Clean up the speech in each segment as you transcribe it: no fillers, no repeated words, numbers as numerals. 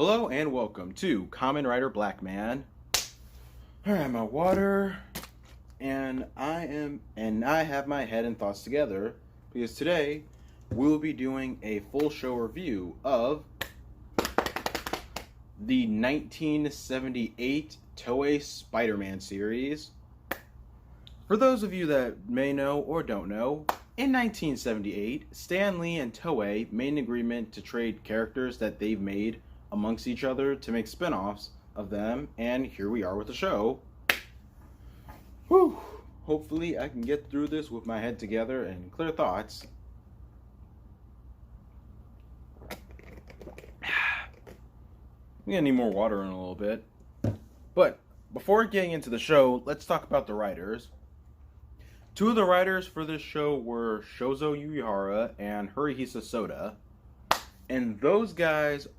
Hello and welcome to KamenRider Blackman. Alright, my water, and I have my head and thoughts together because today we will be doing a full show review of the 1978 Toei Spider-Man series. For those of you that may know or don't know, in 1978, Stan Lee and Toei made an agreement to trade characters that they've made amongst each other to make spin-offs of them, and here we are with the show. Whew! Hopefully I can get through this with my head together and clear thoughts. I'm gonna need more water in a little bit. But before getting into the show, let's talk about the writers. Two of the writers for this show were Shozo Yuihara and Hirohisa Soda. And those guys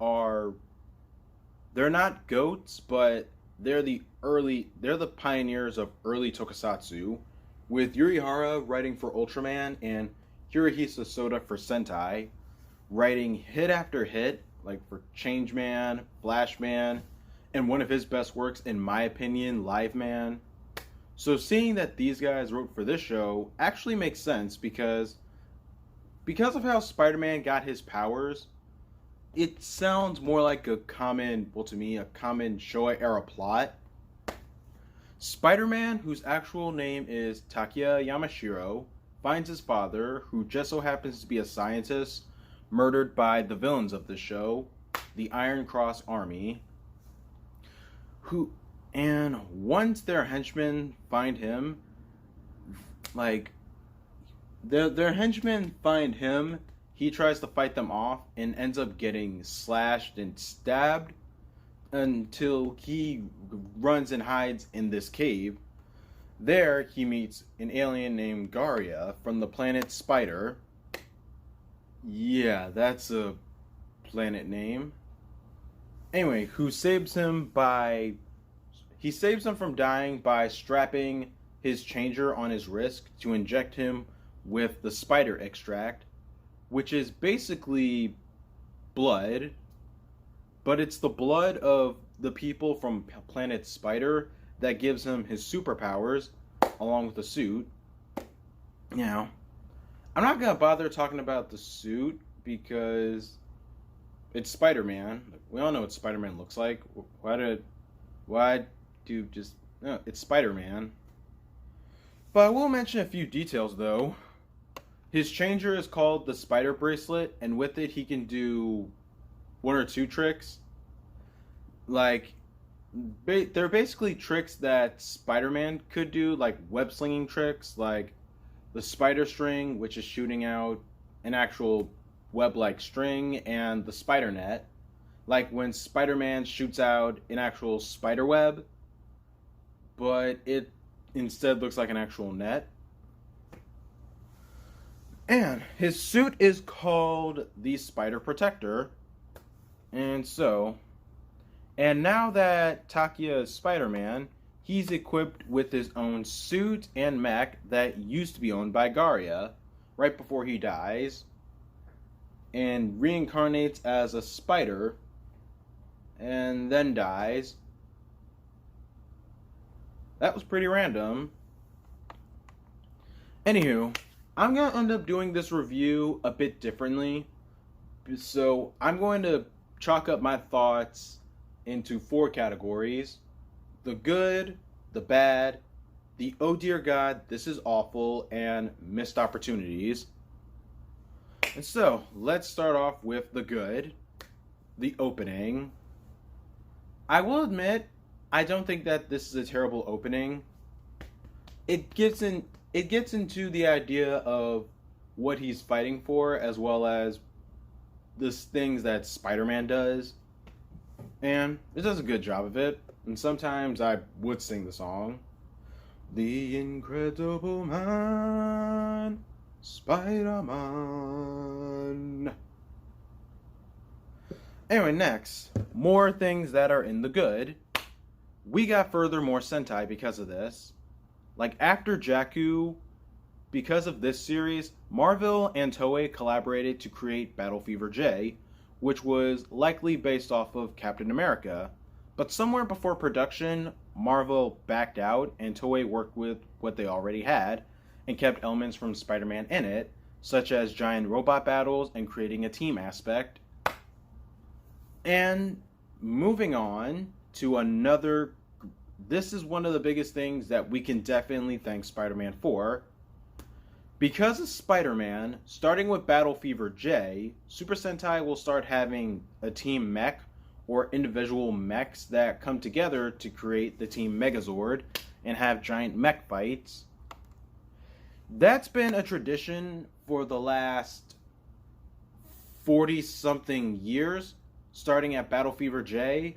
they're not goats, but they're the pioneers of early tokusatsu, with Yuihara writing for Ultraman and Hirohisa Soda for Sentai, writing hit after hit, like for Changeman, Flashman, and one of his best works, in my opinion, Live Man. So seeing that these guys wrote for this show actually makes sense because of how Spider-Man got his powers. It sounds more like a common Showa era plot. Spider-Man, whose actual name is Takeya Yamashiro, finds his father, who just so happens to be a scientist, murdered by the villains of the show, the Iron Cross Army. And once their henchmen find him, he tries to fight them off and ends up getting slashed and stabbed until he runs and hides in this cave. There, he meets an alien named Garia from the planet Spider. Yeah, that's a planet name. Anyway, who saves him from dying by strapping his changer on his wrist to inject him with the spider extract, which is basically blood, but it's the blood of the people from planet Spider that gives him his superpowers, along with the suit. Now, I'm not going to bother talking about the suit because it's Spider-Man. We all know what Spider-Man looks like. It's Spider-Man. But I will mention a few details, though. His changer is called the Spider Bracelet, and with it he can do one or two tricks. They're basically tricks that Spider-Man could do, like web-slinging tricks, like the spider string, which is shooting out an actual web-like string, and the spider net, like when Spider-Man shoots out an actual spider web, but it instead looks like an actual net. And his suit is called the Spider Protector. And now that Takeya is Spider-Man, he's equipped with his own suit and mech that used to be owned by Garia right before he dies, and reincarnates as a spider and then dies. That was pretty random. Anywho, I'm going to end up doing this review a bit differently. So I'm going to chalk up my thoughts into 4 categories: the good, the bad, the oh dear god, this is awful, and missed opportunities. And so, let's start off with the good, the opening. I will admit, I don't think that this is a terrible opening. It gets into the idea of what he's fighting for, as well as the things that Spider-Man does. And it does a good job of it. And sometimes I would sing the song. The Incredible Man, Spider-Man. Anyway, next, more things that are in the good. We got furthermore Sentai because of this. Like after Jakku, because of this series, Marvel and Toei collaborated to create Battle Fever J, which was likely based off of Captain America. But somewhere before production, Marvel backed out and Toei worked with what they already had and kept elements from Spider-Man in it, such as giant robot battles and creating a team aspect. And moving on to another, this is one of the biggest things that we can definitely thank Spider-Man for. Because of Spider-Man, starting with Battle Fever J, Super Sentai will start having a team mech or individual mechs that come together to create the Team Megazord and have giant mech fights. That's been a tradition for the last 40-something years, starting at Battle Fever J,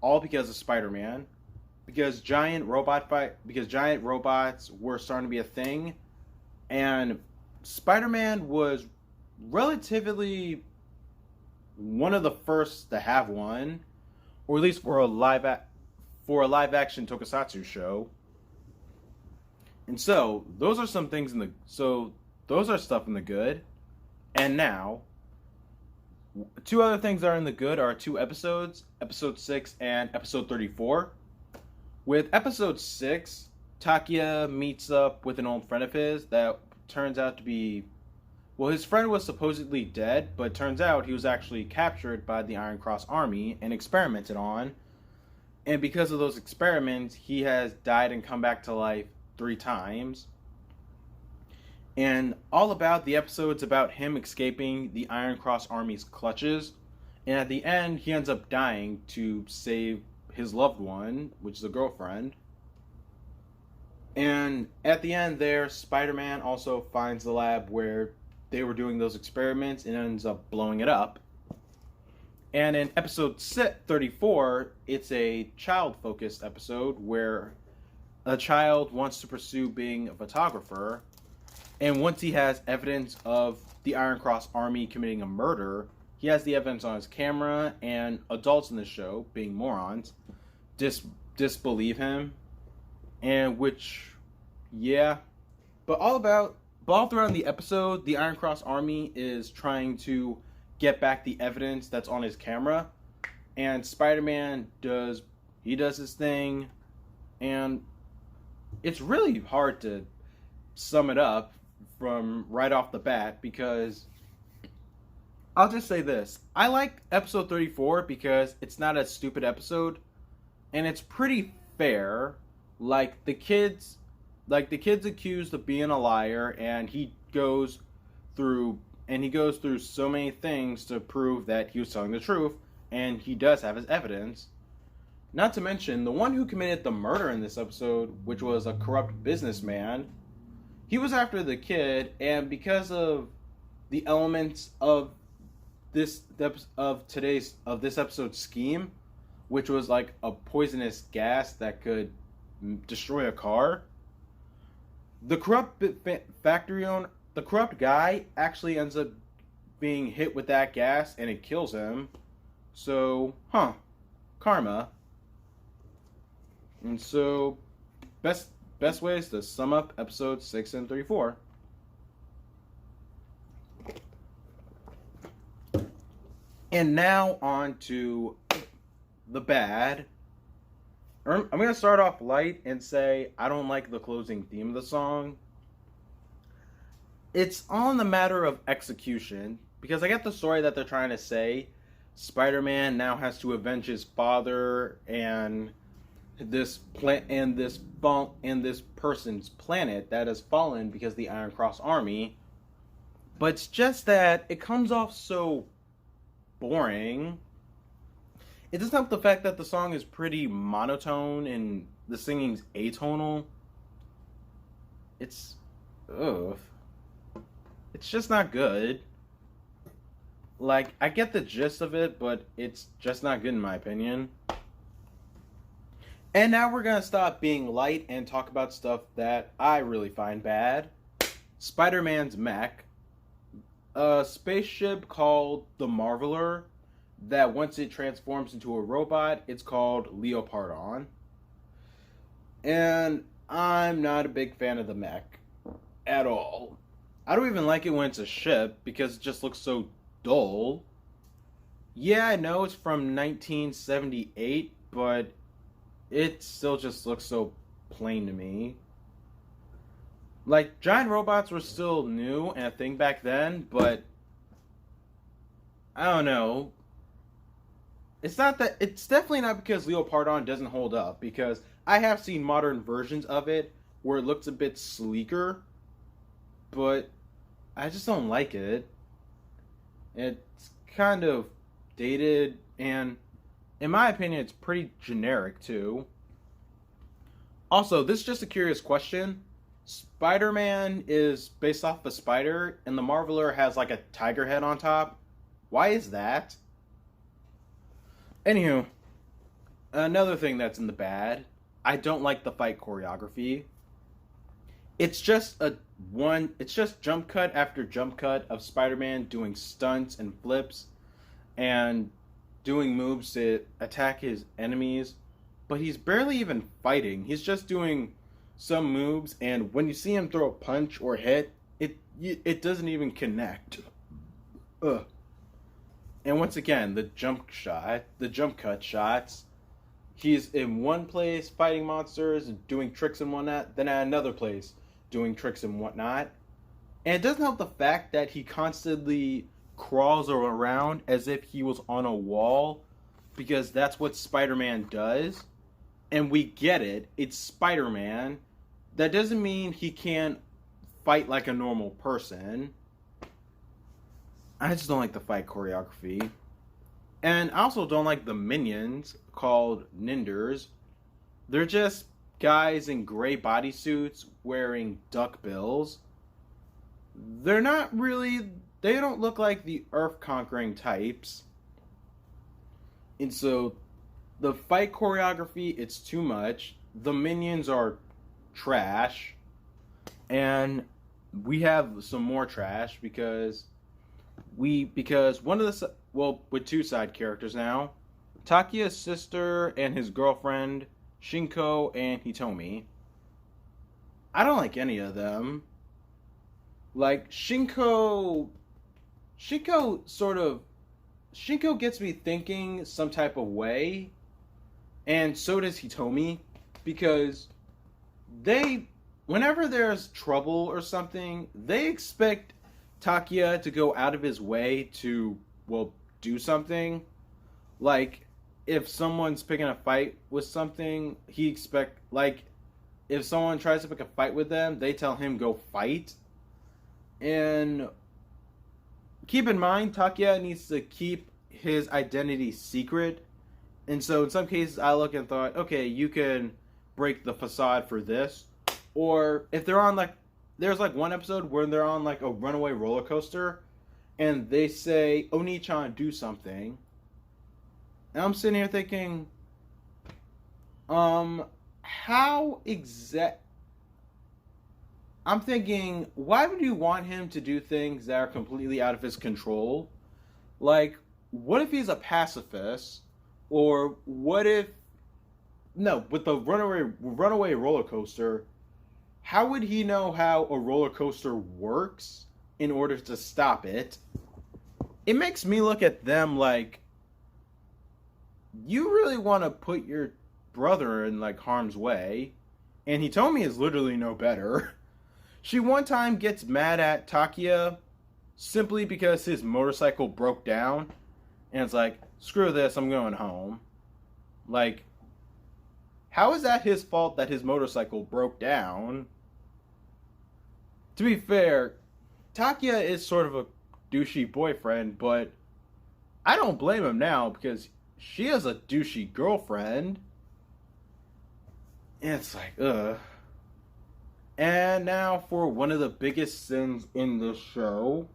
all because of Spider-Man. Because giant robots were starting to be a thing, and Spider-Man was relatively one of the first to have one, or at least for a live action tokusatsu show. And so those are some things those are stuff in the good. And now, two other things that are in the good are two episodes, episode 6 and episode 34. With episode 6, Takia meets up with an old friend of his that turns out to be... Well, his friend was supposedly dead, but turns out he was actually captured by the Iron Cross Army and experimented on. And because of those experiments, he has died and come back to life 3 times. And all about the episode's about him escaping the Iron Cross Army's clutches. And at the end, he ends up dying to save his loved one, which is a girlfriend. And at the end there, Spider-Man also finds the lab where they were doing those experiments and ends up blowing it up. And in episode 34, it's a child-focused episode where a child wants to pursue being a photographer. And once he has evidence of the Iron Cross Army committing a murder, he has the evidence on his camera, and adults in the show, being morons, disbelieve him. And which, yeah. But all throughout the episode, the Iron Cross Army is trying to get back the evidence that's on his camera. And Spider-Man does his thing. And it's really hard to sum it up from right off the bat, because I'll just say this. I like episode 34 because it's not a stupid episode, and it's pretty fair. Like the kid's accused of being a liar, and he goes through so many things to prove that he was telling the truth, and he does have his evidence. Not to mention, the one who committed the murder in this episode, which was a corrupt businessman, he was after the kid, and because of the elements of this episode's scheme, which was like a poisonous gas that could destroy a car, the corrupt guy actually ends up being hit with that gas, and it kills him. So, karma. And so, best ways to sum up episodes 6 and 34. And now on to the bad. I'm going to start off light and say I don't like the closing theme of the song. It's on the matter of execution, because I get the story that they're trying to say. Spider-Man now has to avenge his father and this person's planet that has fallen because of the Iron Cross Army. But it's just that it comes off so boring. It doesn't help the fact that the song is pretty monotone and the singing's atonal. It's just not good. Like, I get the gist of it, but it's just not good in my opinion. And now we're gonna stop being light and talk about stuff that I really find bad. Spider-Man's mech. A spaceship called the Marveler that once it transforms into a robot, it's called Leopardon. And I'm not a big fan of the mech at all. I don't even like it when it's a ship because it just looks so dull. Yeah, I know it's from 1978, but it still just looks so plain to me. Like, giant robots were still new and a thing back then, but I don't know. It's not that. It's definitely not because Leopardon doesn't hold up, because I have seen modern versions of it where it looks a bit sleeker, but I just don't like it. It's kind of dated, and in my opinion, it's pretty generic too. Also, this is just a curious question. Spider-Man is based off a spider, and the Marveler has like a tiger head on top. Why is that? Anywho, another thing that's in the bad, I don't like the fight choreography. It's just it's just jump cut after jump cut of Spider-Man doing stunts and flips and doing moves to attack his enemies, but he's barely even fighting. He's just doing some moves, and when you see him throw a punch or hit, it doesn't even connect. Ugh. And once again, the jump cut shots. He's in one place fighting monsters and doing tricks and whatnot, then at another place doing tricks and whatnot. And it doesn't help the fact that he constantly crawls around as if he was on a wall, because that's what Spider-Man does. And we get it. It's Spider-Man. That doesn't mean he can't fight like a normal person. I just don't like the fight choreography. And I also don't like the minions called Ninders. They're just guys in gray bodysuits wearing duck bills. They're not really... They don't look like the Earth-conquering types. And so, the fight choreography, it's too much. The minions are trash. And we have some more trash because one of the... Well, with two side characters now. Takiya's sister and his girlfriend, Shinko and Hitomi. I don't like any of them. Like, Shinko gets me thinking some type of way, and so does Hitomi, because whenever there's trouble or something, they expect Takiya to go out of his way to, well, do something. Like, if someone's picking a fight with something, if someone tries to pick a fight with them, they tell him go fight. And keep in mind, Takiya needs to keep his identity secret. And so in some cases, I look and thought, okay, you can break the facade for this. Or if they're on, there's one episode where they're on a runaway roller coaster, and they say, Oni-chan, do something. And I'm sitting here thinking, I'm thinking, why would you want him to do things that are completely out of his control? Like, what if he's a pacifist? Or what if... No, with the runaway roller coaster, how would he know how a roller coaster works in order to stop it? It makes me look at them like, you really want to put your brother in harm's way, and Hitomi is literally no better. She one time gets mad at Takiya simply because his motorcycle broke down, and it's like, screw this, I'm going home. Like, how is that his fault that his motorcycle broke down? To be fair, Takiya is sort of a douchey boyfriend, but I don't blame him now because she has a douchey girlfriend. And it's like, ugh. And now for one of the biggest sins in this show.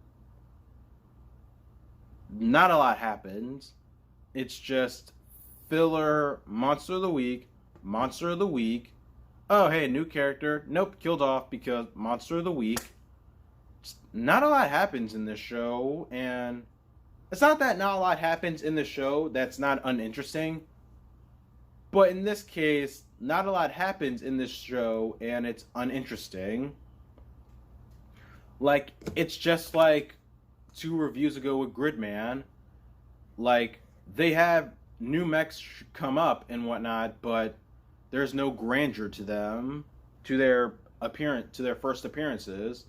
Not a lot happens. It's just filler, monster of the week. Oh, hey, new character. Nope, killed off because monster of the week. Just not a lot happens in this show, and it's not that not a lot happens in the show that's not uninteresting. But in this case, not a lot happens in this show, and it's uninteresting. Like, it's just like 2 reviews ago with Gridman. Like, they have new mechs come up and whatnot, but there's no grandeur to them, to their first appearances,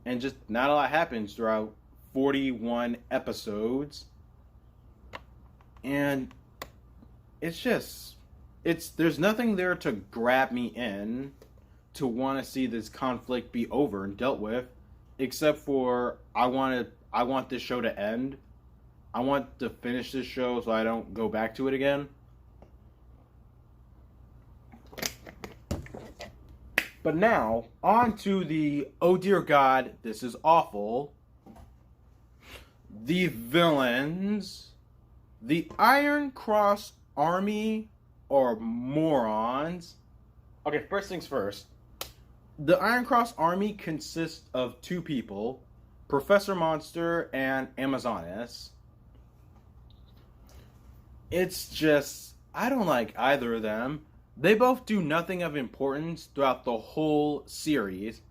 and just not a lot happens throughout 41 episodes. And there's nothing there to grab me in to want to see this conflict be over and dealt with, except for I want this show to end. I want to finish this show so I don't go back to it again. But now, on to the oh dear God, this is awful. The villains. The Iron Cross Army are morons. Okay, first things first. The Iron Cross Army consists of two people, Professor Monster and Amazonas. It's just, I don't like either of them. They both do nothing of importance throughout the whole series.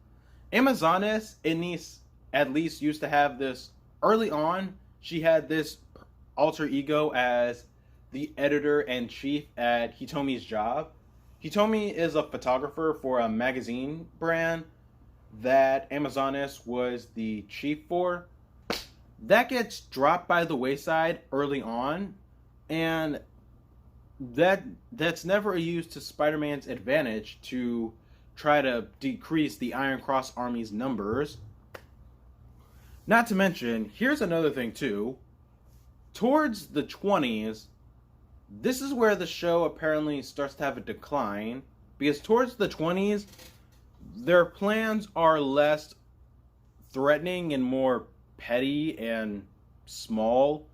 Amazonas, at least used to have this, early on, she had this alter ego as the editor-in-chief at Hitomi's job. Hitomi is a photographer for a magazine brand that Amazonas was the chief for. That gets dropped by the wayside early on, and that's never used to Spider-Man's advantage to try to decrease the Iron Cross Army's numbers. Not to mention, here's another thing too. Towards the 20s, this is where the show apparently starts to have a decline, because towards the 20s, their plans are less threatening and more petty and small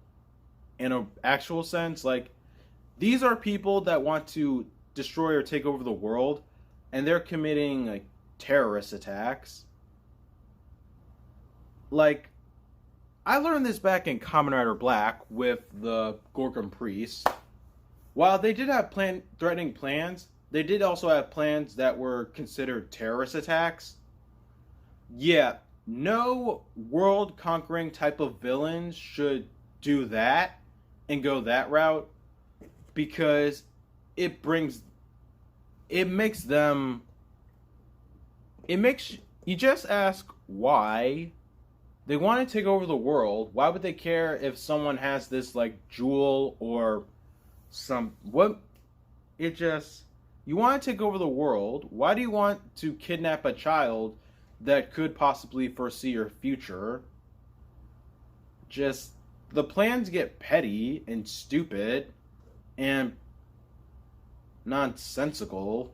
in an actual sense. Like, these are people that want to destroy or take over the world, and they're committing like terrorist attacks. Like, I learned this back in KamenRider Black with the Gorgon Priests. While they did have threatening plans, they did also have plans that were considered terrorist attacks. Yeah, no world-conquering type of villains should do that and go that route, because it makes you just ask why. They want to take over the world. Why would they care if someone has this like jewel or you want to take over the world. Why do you want to kidnap a child that could possibly foresee your future? Just, the plans get petty and stupid and nonsensical.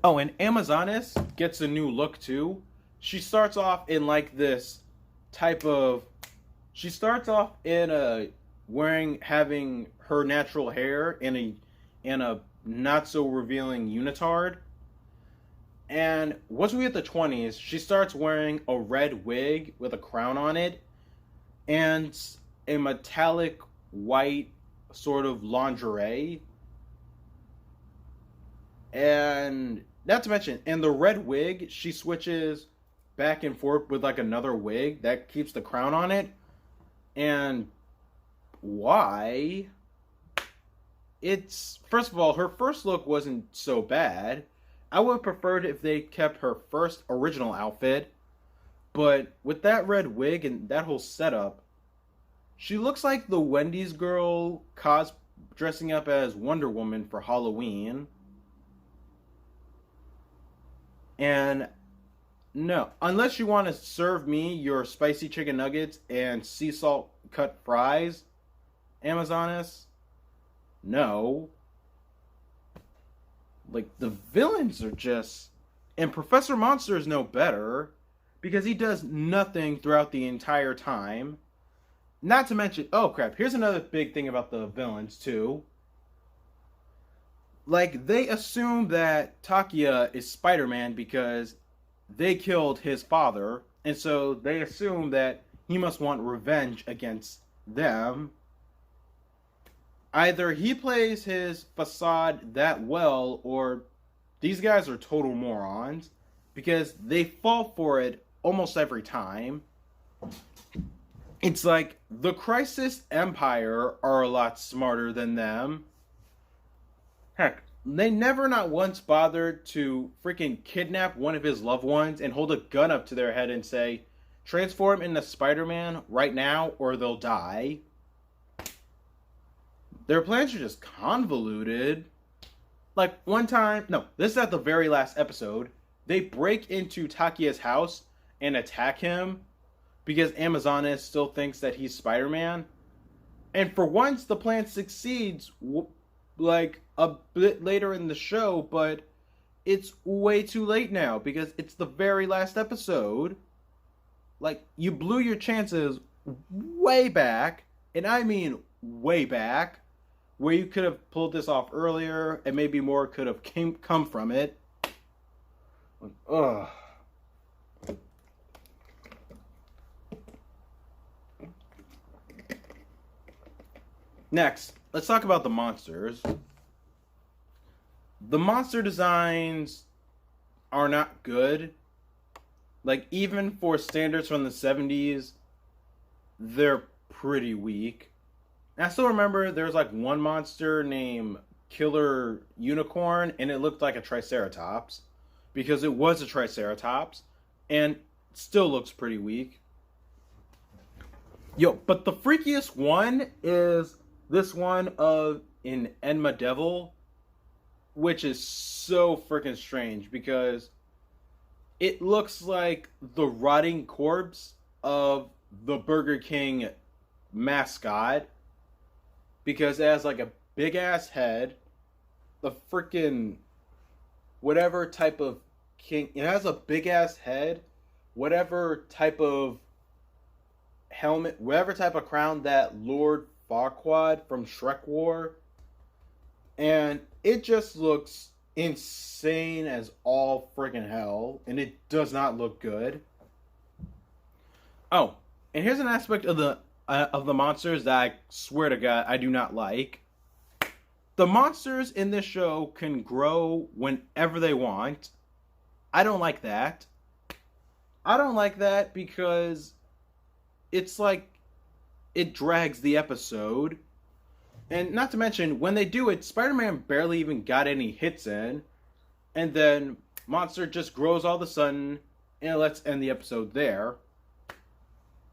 Oh, and Amazonas gets a new look too. She starts off in like this type of, having her natural hair in a not so revealing unitard. And once we hit the 20s, she starts wearing a red wig with a crown on it and a metallic white sort of lingerie. And not to mention, in the red wig, she switches back and forth with like another wig that keeps the crown on it. And why? First of all, her first look wasn't so bad. I would have preferred if they kept her first original outfit, but with that red wig and that whole setup, she looks like the Wendy's girl dressing up as Wonder Woman for Halloween. And no, unless you want to serve me your spicy chicken nuggets and sea salt cut fries, Amazonas, no. Like, the villains are just... And Professor Monster is no better, because he does nothing throughout the entire time. Not to mention... Oh, crap. Here's another big thing about the villains, too. Like, they assume that Takia is Spider-Man because they killed his father, and so they assume that he must want revenge against them. Either he plays his facade that well, or these guys are total morons, because they fall for it almost every time. It's like the Crisis Empire are a lot smarter than them. Heck, they never not once bothered to freaking kidnap one of his loved ones and hold a gun up to their head and say, transform into Spider-Man right now or they'll die. Their plans are just convoluted. Like, one time, no, this is at the very last episode, they break into Takia's house and attack him because Amazonas still thinks that he's Spider-Man. And for once, the plan succeeds, like, a bit later in the show, but it's way too late now because it's the very last episode. Like, you blew your chances way back, and I mean way back, where you could have pulled this off earlier, and maybe more could have come from it. Ugh. Next, let's talk about the monsters. The monster designs are not good. Like, even for standards from the 70s, they're pretty weak. And I still remember there was like one monster named Killer Unicorn, and it looked like a Triceratops. Because it was a Triceratops, and still looks pretty weak. Yo, but the freakiest one is this one of an Enma Devil, which is so freaking strange because it looks like the rotting corpse of the Burger King mascot because it has like a big ass head, the freaking whatever type of king, it has a big ass head, whatever type of helmet, whatever type of crown that Lord Farquaad from Shrek wore, and it just looks insane as all friggin' hell, and it does not look good. Oh, and here's an aspect of the monsters that I swear to God I do not like. The monsters in this show can grow whenever they want. I don't like that. I don't like that because it's like it drags the episode. And not to mention, when they do it, Spider-Man barely even got any hits in. And then monster just grows all of a sudden, and let's end the episode there.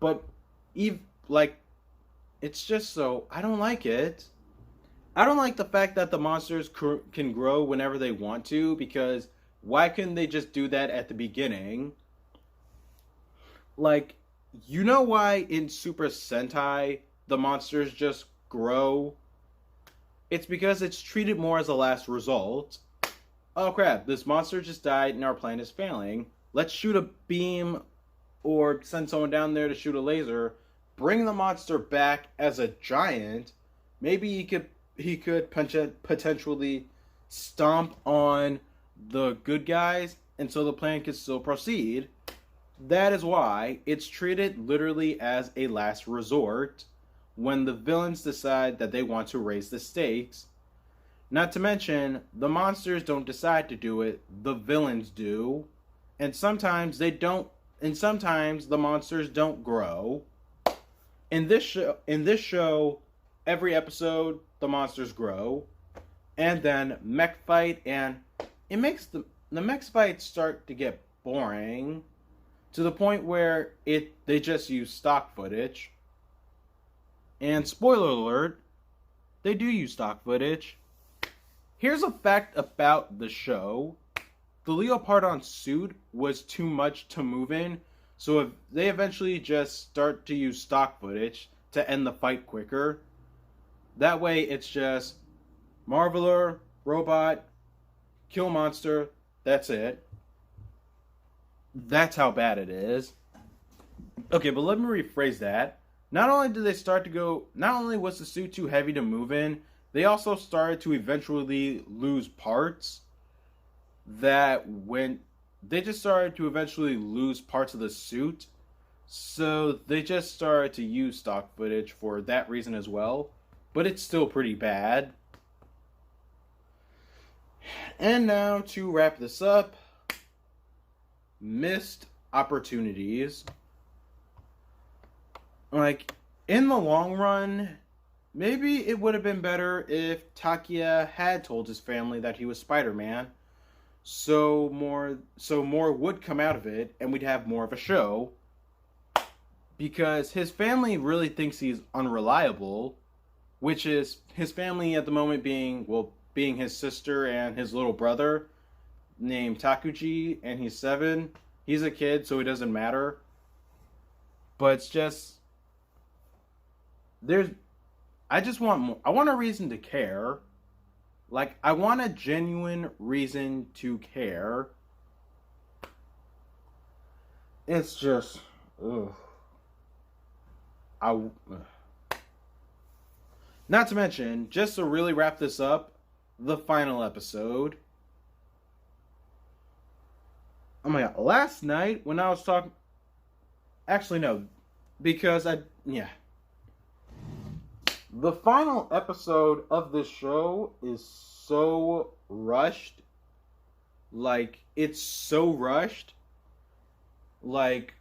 But, it's just so, I don't like it. I don't like the fact that the monsters can grow whenever they want to, because why couldn't they just do that at the beginning? Like, you know why in Super Sentai the monsters just grow? It's because it's treated more as a last result. Oh crap, this monster just died and our plan is failing. Let's shoot a beam or send someone down there to shoot a laser. Bring the monster back as a giant. Maybe he could potentially stomp on the good guys, and so the plan could still proceed. That is why it's treated literally as a last resort when the villains decide that they want to raise the stakes. Not to mention, the monsters don't decide to do it, the villains do. And sometimes they don't, and sometimes the monsters don't grow. In this show, every episode, the monsters grow. And then mech fight, and it makes the mech fights start to get boring to the point where they just use stock footage. And spoiler alert, they do use stock footage. Here's a fact about the show. The Leopardon suit was too much to move in, so if they eventually just start to use stock footage to end the fight quicker. That way it's just Marveler, robot, kill monster, that's it. That's how bad it is. Okay, but let me rephrase that. Not only was the suit too heavy to move in, they also started to eventually lose parts they just started to eventually lose parts of the suit. So they just started to use stock footage for that reason as well. But it's still pretty bad. And now to wrap this up, missed opportunities. Like, in the long run, maybe it would have been better if Takia had told his family that he was Spider-Man, so more would come out of it, and we'd have more of a show. Because his family really thinks he's unreliable, which is his family at the moment being his sister and his little brother named Takuji, and he's 7. He's a kid, so it doesn't matter. But it's just there's I just want more. I want a reason to care. Like, I want a genuine reason to care. It's just ugh. I Not to mention, just to really wrap this up, the final episode. Oh my god, last night when I was talking... Actually, no. Because yeah. The final episode of this show is so rushed. Like, it's so rushed. Like,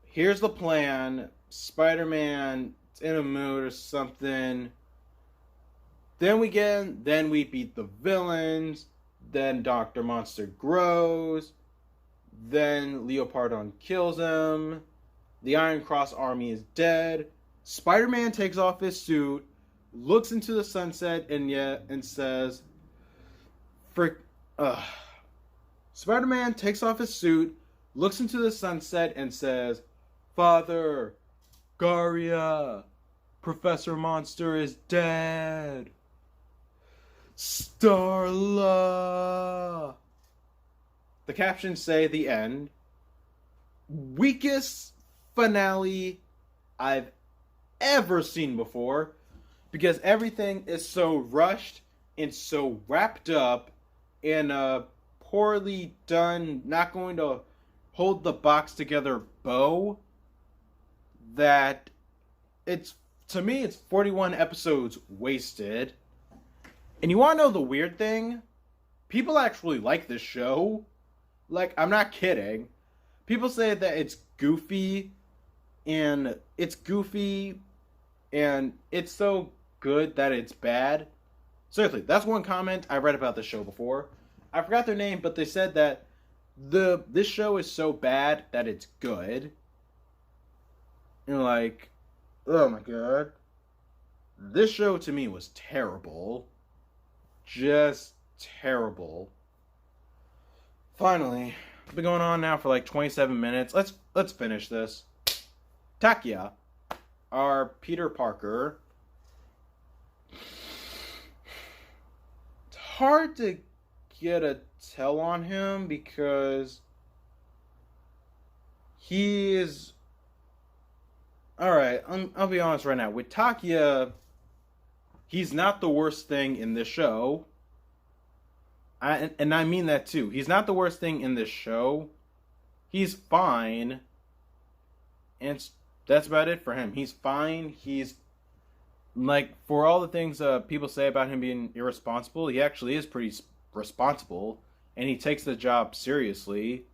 here's the plan. Spider-Man is in a mood or something. Then we beat the villains. Then Dr. Monster grows. Then Leopardon kills him. The Iron Cross army is dead. Spider-Man takes off his suit, looks into the sunset, and says, Spider-Man takes off his suit, looks into the sunset, and says, "Father, Garia, Professor Monster is dead. Starla." The captions say the end. Weakest finale I've ever seen before, because everything is so rushed and so wrapped up in a poorly done, not going to hold the box together bow, that to me it's 41 episodes wasted. And you want to know the weird thing? People actually like this show. Like, I'm not kidding. People say that it's goofy, and it's so good that it's bad. Seriously, that's one comment I read about this show before. I forgot their name, but they said that this show is so bad that it's good. And like, oh my god. This show to me was terrible. Just terrible. Finally, it's been going on now for like 27 minutes. Let's finish this. Takia, our Peter Parker. It's hard to get a tell on him because he is... Alright, I'll be honest right now. With Takia, he's not the worst thing in this show. And I mean that too. He's not the worst thing in this show. He's fine. And that's about it for him. He's fine. He's, like, for all the things people say about him being irresponsible, he actually is pretty responsible. And he takes the job seriously.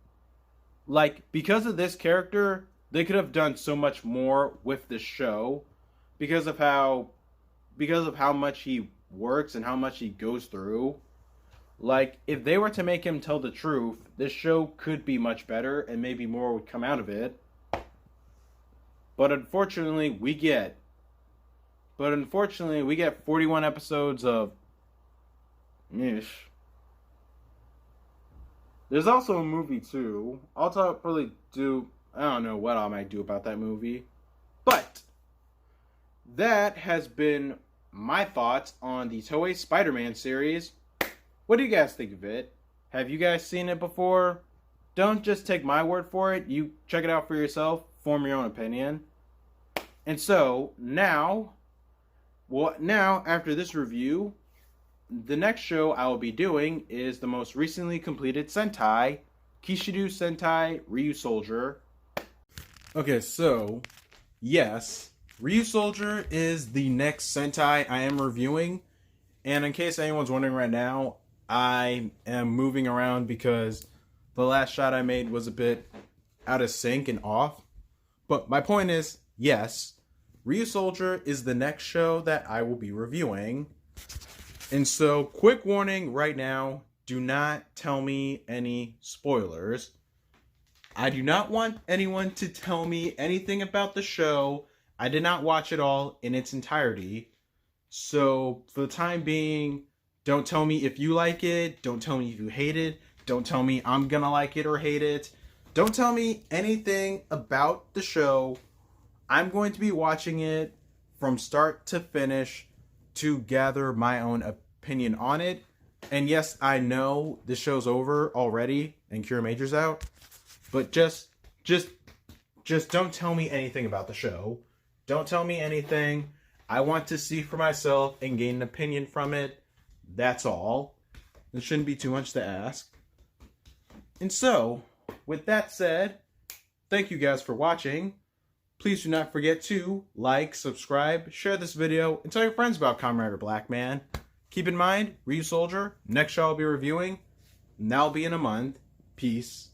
Like, because of this character, they could have done so much more with this show. Because of how much he works and how much he goes through. Like, if they were to make him tell the truth, this show could be much better and maybe more would come out of it. But unfortunately, we get 41 episodes of... Ish. There's also a movie, too. I don't know what I might do about that movie. But that has been my thoughts on the Toei Spider-Man series. What do you guys think of it? Have you guys seen it before? Don't just take my word for it. You check it out for yourself. Form your own opinion. And so, now, after this review, the next show I will be doing is the most recently completed Sentai, Kishido Sentai Ryusoulger. Okay, so, yes, Ryusoulger is the next Sentai I am reviewing. And in case anyone's wondering right now, I am moving around because the last shot I made was a bit out of sync and off. But my point is, yes, Ryusoulger is the next show that I will be reviewing. And so, quick warning right now, do not tell me any spoilers. I do not want anyone to tell me anything about the show. I did not watch it all in its entirety. So, for the time being, don't tell me if you like it. Don't tell me if you hate it. Don't tell me I'm gonna like it or hate it. Don't tell me anything about the show. I'm going to be watching it from start to finish to gather my own opinion on it. And yes, I know the show's over already and Cure Major's out. But just don't tell me anything about the show. Don't tell me anything. I want to see for myself and gain an opinion from it. That's all. It shouldn't be too much to ask. And so, with that said, thank you guys for watching. Please do not forget to like, subscribe, share this video, and tell your friends about KamenRider Blackman. Keep in mind, Ryusoulger, next show I'll be reviewing, and that'll be in a month. Peace.